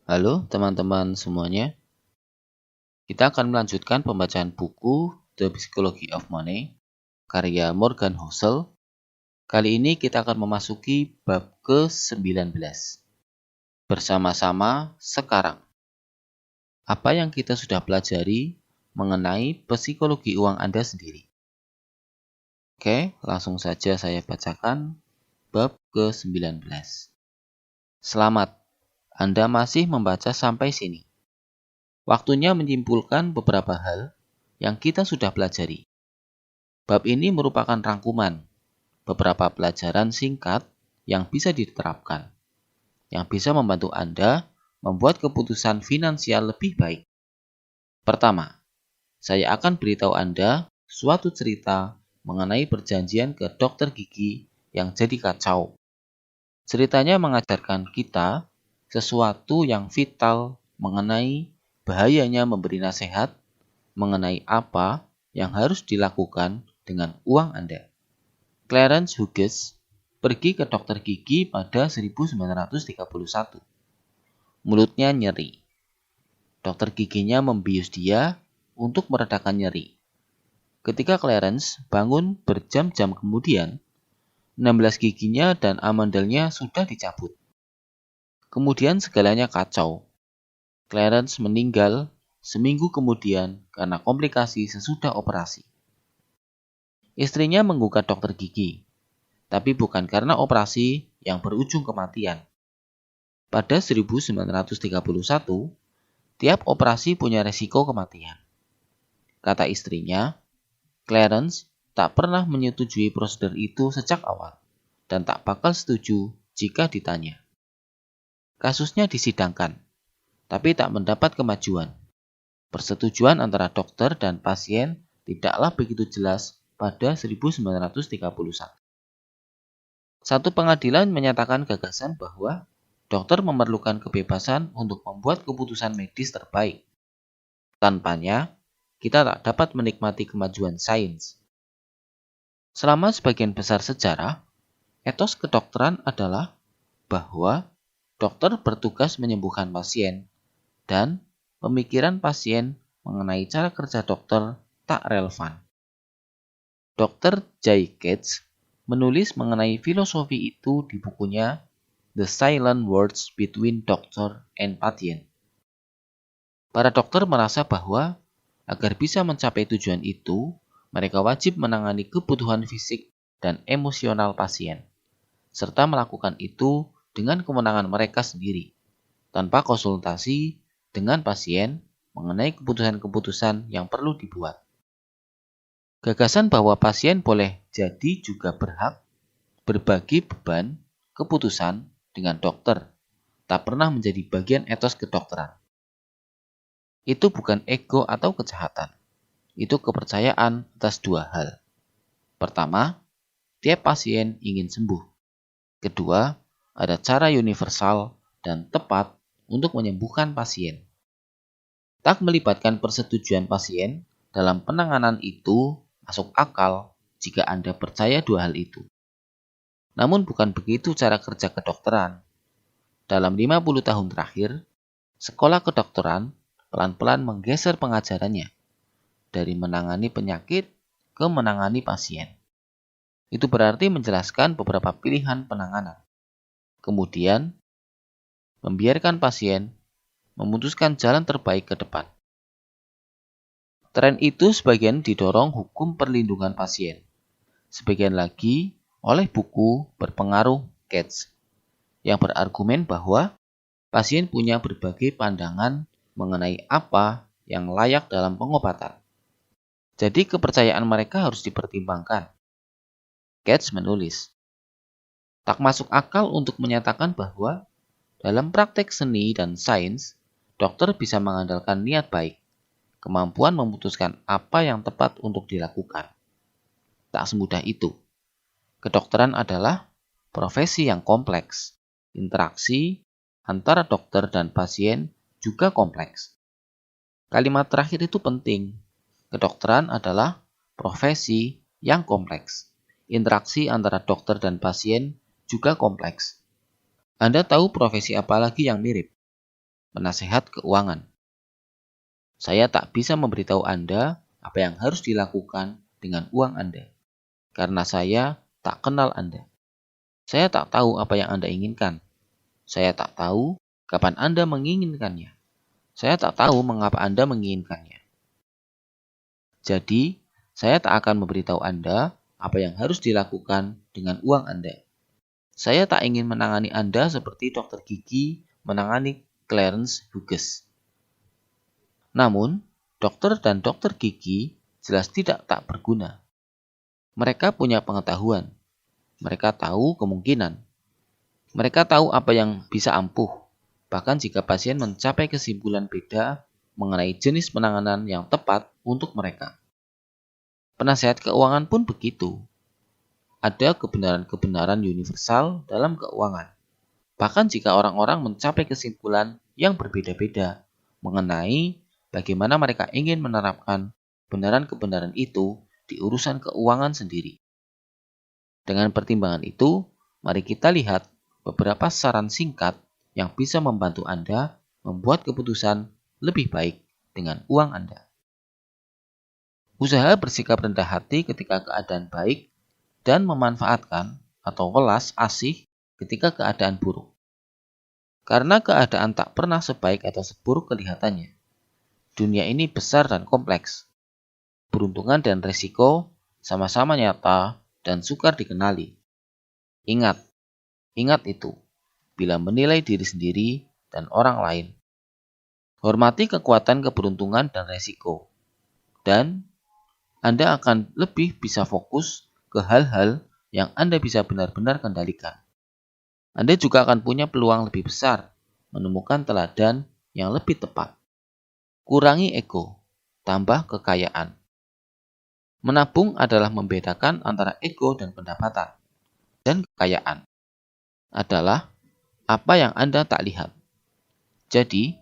Halo teman-teman semuanya, kita akan melanjutkan pembacaan buku The Psychology of Money, karya Morgan Housel. Kali ini kita akan memasuki bab ke-19. Bersama-sama sekarang. Apa yang kita sudah pelajari mengenai psikologi uang Anda sendiri? Oke, langsung saja saya bacakan bab ke-19. Selamat, Anda masih membaca sampai sini. Waktunya menyimpulkan beberapa hal yang kita sudah pelajari. Bab ini merupakan rangkuman beberapa pelajaran singkat yang bisa diterapkan, yang bisa membantu Anda membuat keputusan finansial lebih baik. Pertama, saya akan beritahu Anda suatu cerita mengenai perjanjian ke dokter gigi yang jadi kacau. Ceritanya mengajarkan kita sesuatu yang vital mengenai bahayanya memberi nasihat mengenai apa yang harus dilakukan dengan uang Anda. Clarence Hughes pergi ke dokter gigi pada 1931. Mulutnya nyeri. Dokter giginya membius dia untuk meredakan nyeri. Ketika Clarence bangun berjam-jam kemudian, 16 giginya dan amandelnya sudah dicabut. Kemudian segalanya kacau. Clarence meninggal seminggu kemudian karena komplikasi sesudah operasi. Istrinya menggugat dokter gigi, tapi bukan karena operasi yang berujung kematian. Pada 1931, tiap operasi punya resiko kematian. Kata istrinya, Clarence tak pernah menyetujui prosedur itu sejak awal dan tak bakal setuju jika ditanya. Kasusnya disidangkan, tapi tak mendapat kemajuan. Persetujuan antara dokter dan pasien tidaklah begitu jelas pada 1931. Satu pengadilan menyatakan gagasan bahwa dokter memerlukan kebebasan untuk membuat keputusan medis terbaik. Tanpanya, kita tak dapat menikmati kemajuan sains. Selama sebagian besar sejarah, etos kedokteran adalah bahwa dokter bertugas menyembuhkan pasien dan pemikiran pasien mengenai cara kerja dokter tak relevan. Dr. J. Gates menulis mengenai filosofi itu di bukunya The Silent Words Between Doctor and Patient. Para dokter merasa bahwa agar bisa mencapai tujuan itu, mereka wajib menangani kebutuhan fisik dan emosional pasien, serta melakukan itu dengan kewenangan mereka sendiri, tanpa konsultasi dengan pasien mengenai keputusan-keputusan yang perlu dibuat. Gagasan bahwa pasien boleh jadi juga berhak berbagi beban keputusan dengan dokter tak pernah menjadi bagian etos kedokteran. Itu bukan ego atau kejahatan. Itu kepercayaan atas dua hal. Pertama, tiap pasien ingin sembuh. Kedua, ada cara universal dan tepat untuk menyembuhkan pasien. Tak melibatkan persetujuan pasien dalam penanganan itu masuk akal jika Anda percaya dua hal itu. Namun bukan begitu cara kerja kedokteran. Dalam 50 tahun terakhir, sekolah kedokteran pelan-pelan menggeser pengajarannya dari menangani penyakit ke menangani pasien. Itu berarti menjelaskan beberapa pilihan penanganan. Kemudian, membiarkan pasien memutuskan jalan terbaik ke depan. Tren itu sebagian didorong hukum perlindungan pasien, sebagian lagi oleh buku berpengaruh Gates, yang berargumen bahwa pasien punya berbagai pandangan mengenai apa yang layak dalam pengobatan. Jadi kepercayaan mereka harus dipertimbangkan. Gates menulis, tak masuk akal untuk menyatakan bahwa dalam praktek seni dan sains, dokter bisa mengandalkan niat baik, kemampuan memutuskan apa yang tepat untuk dilakukan. Tak semudah itu. Kedokteran adalah profesi yang kompleks. Interaksi antara dokter dan pasien juga kompleks. Kalimat terakhir itu penting. Kedokteran adalah profesi yang kompleks. Interaksi antara dokter dan pasien juga kompleks. Anda tahu profesi apa lagi yang mirip? penasehat keuangan. Saya tak bisa memberitahu Anda apa yang harus dilakukan dengan uang Anda, karena saya tak kenal Anda. Saya tak tahu apa yang Anda inginkan. Saya tak tahu kapan Anda menginginkannya. Saya tak tahu mengapa Anda menginginkannya. Jadi, saya tak akan memberitahu Anda apa yang harus dilakukan dengan uang Anda. Saya tak ingin menangani Anda seperti dokter gigi menangani Clarence Hughes. Namun, dokter dan dokter gigi jelas tak berguna. Mereka punya pengetahuan. Mereka tahu kemungkinan. Mereka tahu apa yang bisa ampuh. Bahkan jika pasien mencapai kesimpulan beda mengenai jenis penanganan yang tepat untuk mereka. Penasehat keuangan pun begitu. Ada kebenaran-kebenaran universal dalam keuangan. Bahkan jika orang-orang mencapai kesimpulan yang berbeda-beda mengenai bagaimana mereka ingin menerapkan kebenaran-kebenaran itu di urusan keuangan sendiri. Dengan pertimbangan itu, mari kita lihat beberapa saran singkat yang bisa membantu Anda membuat keputusan lebih baik dengan uang Anda. Usaha bersikap rendah hati ketika keadaan baik dan memanfaatkan atau welas asih ketika keadaan buruk. Karena keadaan tak pernah sebaik atau seburuk kelihatannya. Dunia ini besar dan kompleks. Peruntungan dan resiko sama-sama nyata dan sukar dikenali. Ingat itu, bila menilai diri sendiri dan orang lain. Hormati kekuatan keberuntungan dan resiko. Dan Anda akan lebih bisa fokus ke hal-hal yang Anda bisa benar-benar kendalikan. Anda juga akan punya peluang lebih besar menemukan teladan yang lebih tepat. Kurangi ego, tambah kekayaan. Menabung adalah membedakan antara ego dan pendapatan. Dan kekayaan adalah apa yang Anda tak lihat. Jadi,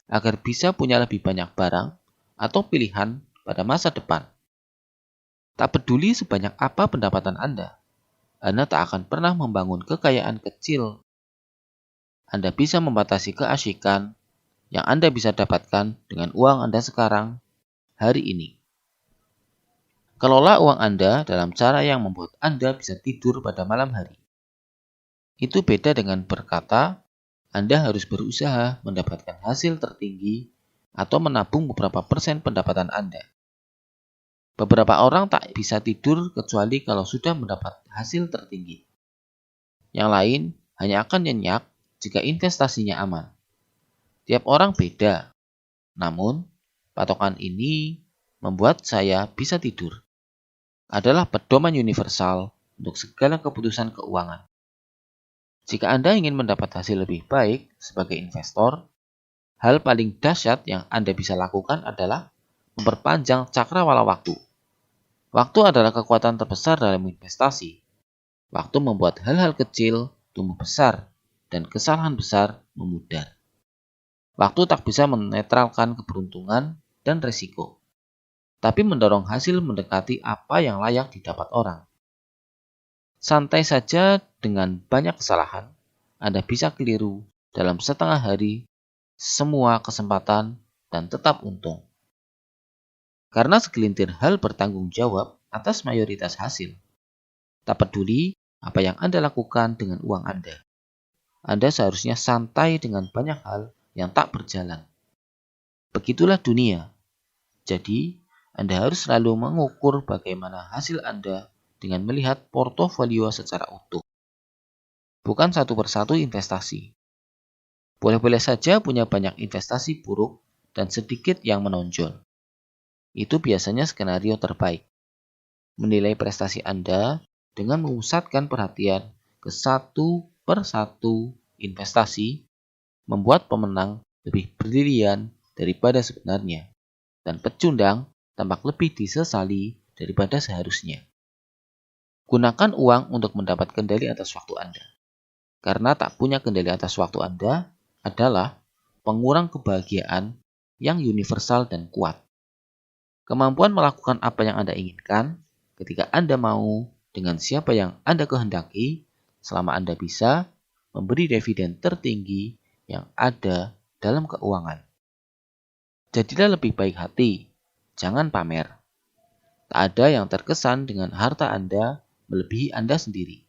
agar bisa punya lebih banyak barang atau pilihan pada masa depan. Tak peduli sebanyak apa pendapatan Anda tak akan pernah membangun kekayaan kecil. Anda bisa membatasi keasyikan yang Anda bisa dapatkan dengan uang Anda sekarang, hari ini. Kelola uang Anda dalam cara yang membuat Anda bisa tidur pada malam hari. Itu beda dengan berkata, Anda harus berusaha mendapatkan hasil tertinggi atau menabung beberapa persen pendapatan Anda. Beberapa orang tak bisa tidur kecuali kalau sudah mendapat hasil tertinggi. Yang lain hanya akan nyenyak jika investasinya aman. Tiap orang beda. Namun, patokan ini membuat saya bisa tidur. Adalah pedoman universal untuk segala keputusan keuangan. Jika Anda ingin mendapat hasil lebih baik sebagai investor, hal paling dahsyat yang Anda bisa lakukan adalah memperpanjang cakrawala waktu. Waktu adalah kekuatan terbesar dalam investasi. Waktu membuat hal-hal kecil tumbuh besar dan kesalahan besar memudar. Waktu tak bisa menetralkan keberuntungan dan resiko, tapi mendorong hasil mendekati apa yang layak didapat orang. Santai saja dengan banyak kesalahan, Anda bisa keliru dalam setengah hari, semua kesempatan, dan tetap untung. Karena segelintir hal bertanggung jawab atas mayoritas hasil. Tak peduli apa yang Anda lakukan dengan uang Anda. Anda seharusnya santai dengan banyak hal yang tak berjalan. Begitulah dunia. Jadi, Anda harus selalu mengukur bagaimana hasil Anda dengan melihat portofolio secara utuh. Bukan satu persatu investasi. Boleh-boleh saja punya banyak investasi buruk dan sedikit yang menonjol. Itu biasanya skenario terbaik. Menilai prestasi Anda dengan memusatkan perhatian ke satu persatu investasi membuat pemenang lebih brilian daripada sebenarnya dan pecundang tampak lebih disesali daripada seharusnya. Gunakan uang untuk mendapat kendali atas waktu Anda. Karena tak punya kendali atas waktu Anda adalah pengurang kebahagiaan yang universal dan kuat. Kemampuan melakukan apa yang Anda inginkan ketika Anda mau dengan siapa yang Anda kehendaki selama Anda bisa memberi dividen tertinggi yang ada dalam keuangan. Jadilah lebih baik hati, jangan pamer. Tak ada yang terkesan dengan harta Anda melebihi Anda sendiri.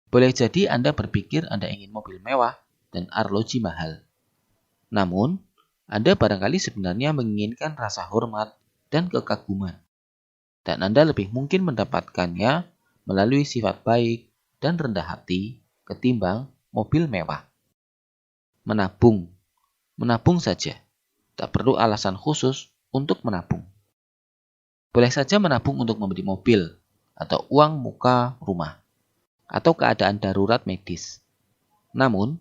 Boleh jadi Anda berpikir Anda ingin mobil mewah dan arloji mahal. Namun, Anda barangkali sebenarnya menginginkan rasa hormat dan kekaguman. Dan Anda lebih mungkin mendapatkannya melalui sifat baik dan rendah hati ketimbang mobil mewah. Menabung. Menabung saja. Tak perlu alasan khusus untuk menabung. Boleh saja menabung untuk membeli mobil atau uang muka rumah atau keadaan darurat medis. Namun,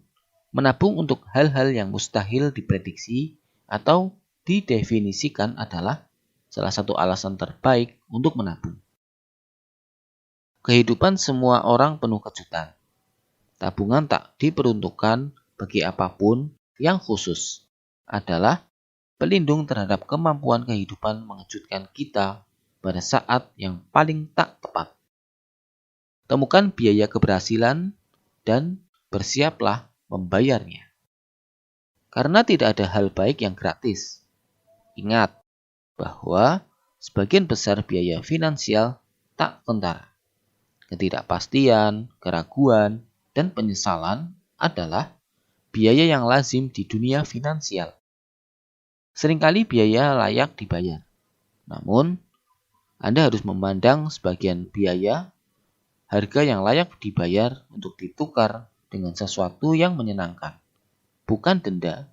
menabung untuk hal-hal yang mustahil diprediksi atau didefinisikan adalah salah satu alasan terbaik untuk menabung. Kehidupan semua orang penuh kejutan. Tabungan tak diperuntukkan bagi apapun yang khusus. Adalah pelindung terhadap kemampuan kehidupan mengejutkan kita pada saat yang paling tak tepat. Temukan biaya keberhasilan dan bersiaplah membayarnya. Karena tidak ada hal baik yang gratis. Ingat bahwa sebagian besar biaya finansial tak kentara. Ketidakpastian, keraguan, dan penyesalan adalah biaya yang lazim di dunia finansial. Seringkali biaya layak dibayar. Namun, Anda harus memandang sebagian biaya harga yang layak dibayar untuk ditukar dengan sesuatu yang menyenangkan, bukan denda,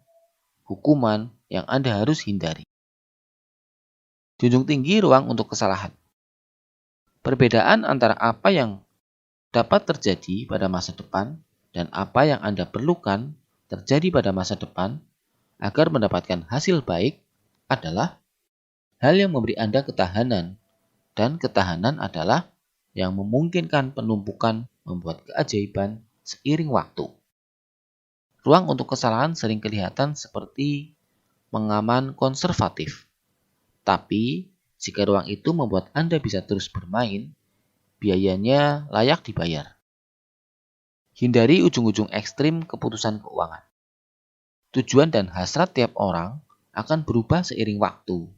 hukuman yang Anda harus hindari. Junjung tinggi ruang untuk kesalahan. Perbedaan antara apa yang dapat terjadi pada masa depan dan apa yang Anda perlukan terjadi pada masa depan agar mendapatkan hasil baik adalah hal yang memberi Anda ketahanan, dan ketahanan adalah yang memungkinkan penumpukan membuat keajaiban seiring waktu. Ruang untuk kesalahan sering kelihatan seperti mengaman konservatif. Tapi, jika ruang itu membuat Anda bisa terus bermain, biayanya layak dibayar. Hindari ujung-ujung ekstrim keputusan keuangan. Tujuan dan hasrat tiap orang akan berubah seiring waktu.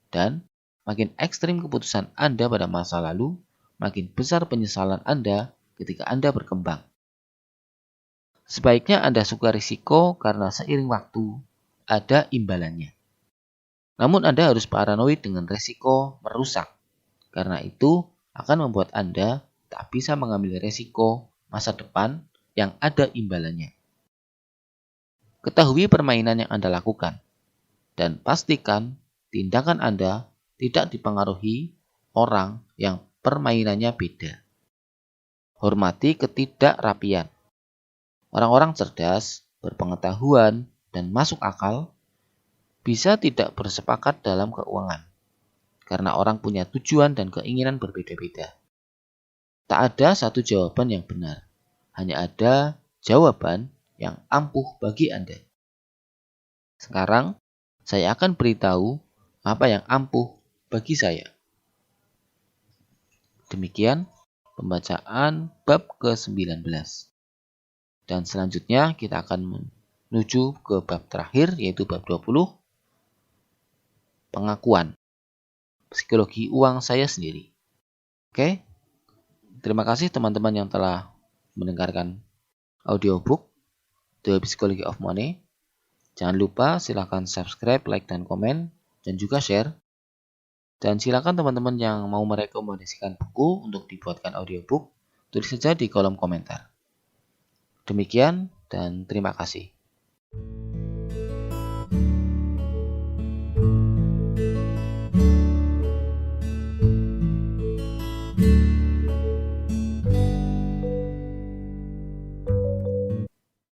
Dan makin ekstrim keputusan Anda pada masa lalu, makin besar penyesalan Anda ketika Anda berkembang. Sebaiknya Anda suka risiko karena seiring waktu ada imbalannya. Namun Anda harus paranoid dengan risiko merusak. Karena itu akan membuat Anda tak bisa mengambil risiko masa depan yang ada imbalannya. Ketahui permainan yang Anda lakukan. Dan pastikan tindakan Anda tidak dipengaruhi orang yang permainannya beda. Hormati ketidakrapian. Orang-orang cerdas, berpengetahuan, dan masuk akal bisa tidak bersepakat dalam keuangan. Karena orang punya tujuan dan keinginan berbeda-beda. Tak ada satu jawaban yang benar. Hanya ada jawaban yang ampuh bagi Anda. Sekarang, saya akan beritahu apa yang ampuh bagi saya. Demikian pembacaan bab ke-19. Dan selanjutnya kita akan menuju ke bab terakhir, yaitu bab 20. Pengakuan. Psikologi uang saya sendiri. Oke. Terima kasih teman-teman yang telah mendengarkan audiobook The Psychology of Money. Jangan lupa silakan subscribe, like, dan komen, dan juga share. Dan silakan teman-teman yang mau merekomendasikan buku untuk dibuatkan audiobook, tulis saja di kolom komentar. Demikian dan terima kasih.